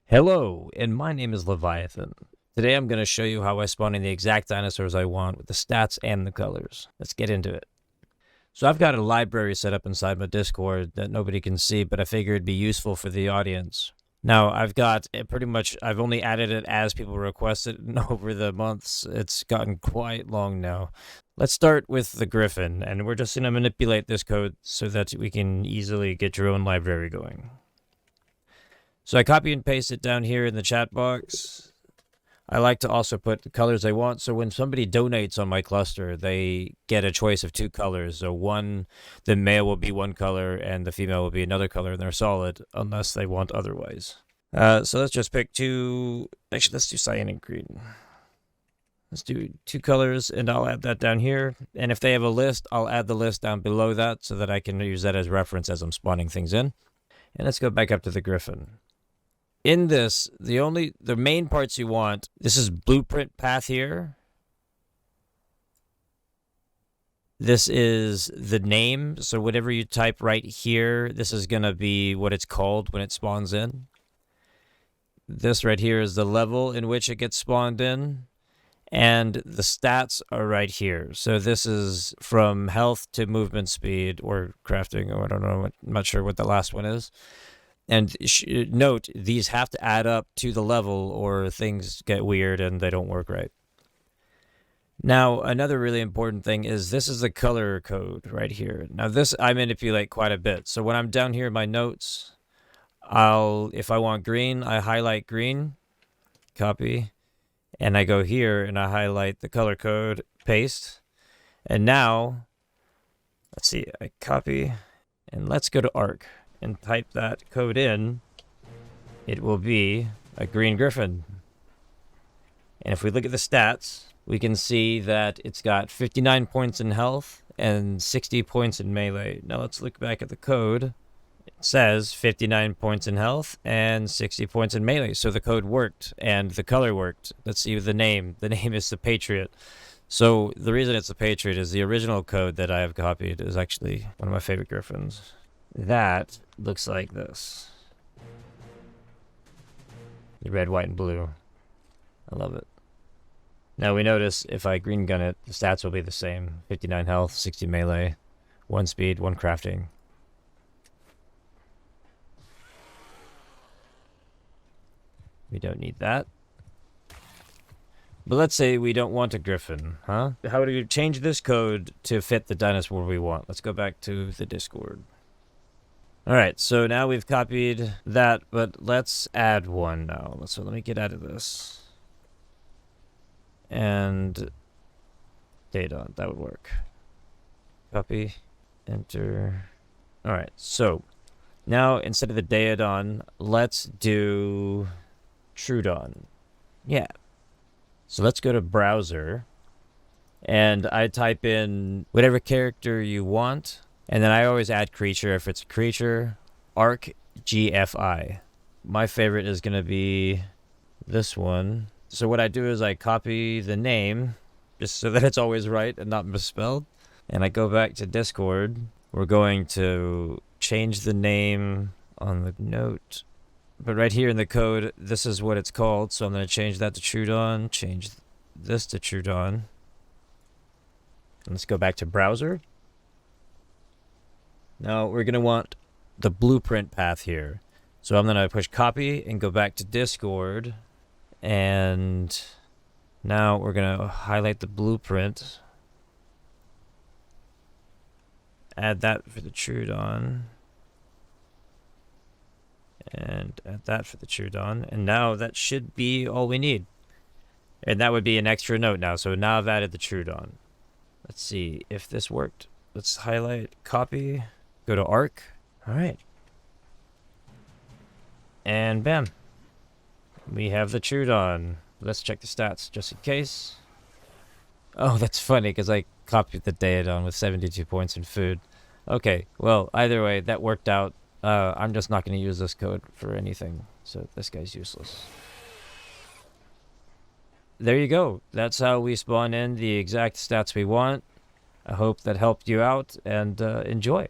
Hello, and my name is Leviathan. Today I'm going to show you how I spawn in the exact dinosaurs I want with the stats and the colors. Let's get into it. So I've got a library set up inside my Discord that nobody can see, but I figured it'd be useful for the audience. Now, I've got it I've only added it as people request it, and over the months, it's gotten quite long now. Let's start with the Griffin, and we're just going to manipulate this code so that we can easily get your own library going. So I copy and paste it down here in the chat box. I like to also put the colors I want, so when somebody donates on my cluster, they get a choice of two colors. So the male will be one color and the female will be another color, and they're solid unless they want otherwise. So let's just pick two. Actually, let's do cyan and green. Let's do two colors, and I'll add that down here. And if they have a list, I'll add the list down below that so that I can use that as reference as I'm spawning things in. And let's go back up to the Griffin. In this, the main parts you want, this is blueprint path here. This is the name, so whatever you type right here, this is going to be what it's called when it spawns in. This right here is the level in which it gets spawned in. And the stats are right here. So this is from health to movement speed or crafting, or I don't know, I'm not sure what the last one is. And note, these have to add up to the level or things get weird and they don't work right. Now, another really important thing is this is the color code right here. Now, this I manipulate quite a bit. So when I'm down here in my notes, if I want green, I highlight green, copy, and I go here and I highlight the color code, paste. And now, let's see, I copy, and let's go to ARK. And type that code in, it will be a green Griffin. And if we look at the stats, we can see that it's got 59 points in health and 60 points in melee. Now let's look back at the code. It says 59 points in health and 60 points in melee. So the code worked and the color worked. Let's see the name. The name is the Patriot. So the reason it's the Patriot is the original code that I have copied is actually one of my favorite Griffins. That looks like this. The red, white, and blue. I love it. Now we notice if I green gun it, the stats will be the same. 59 health, 60 melee, 1 speed, 1 crafting. We don't need that. But let's say we don't want a Griffin, huh? How do you change this code to fit the dinosaur we want? Let's go back to the Discord. Alright, so now we've copied that, but let's add one now. So let me get out of this. And data, that would work. Copy, enter. Alright, so now instead of the Daedon, let's do Troodon. Yeah. So let's go to browser, and I type in whatever character you want. And then I always add creature if it's a creature. ARK GFI. My favorite is going to be this one. So what I do is I copy the name just so that it's always right and not misspelled. And I go back to Discord. We're going to change the name on the note. But right here in the code, this is what it's called. So I'm going to change that to Troodon. Change this to Troodon. And let's go back to browser. Now we're going to want the blueprint path here. So I'm going to push copy and go back to Discord. And now we're going to highlight the blueprint. Add that for the Troodon. And add that for the Troodon. And now that should be all we need. And that would be an extra note now. So now I've added the Troodon. Let's see if this worked. Let's highlight, copy. Go to ARK. All right. And bam. We have the Troodon. Let's check the stats just in case. Oh, that's funny because I copied the Daedon with 72 points in food. Okay, well, either way, that worked out. I'm just not going to use this code for anything. So this guy's useless. There you go. That's how we spawn in the exact stats we want. I hope that helped you out and enjoy.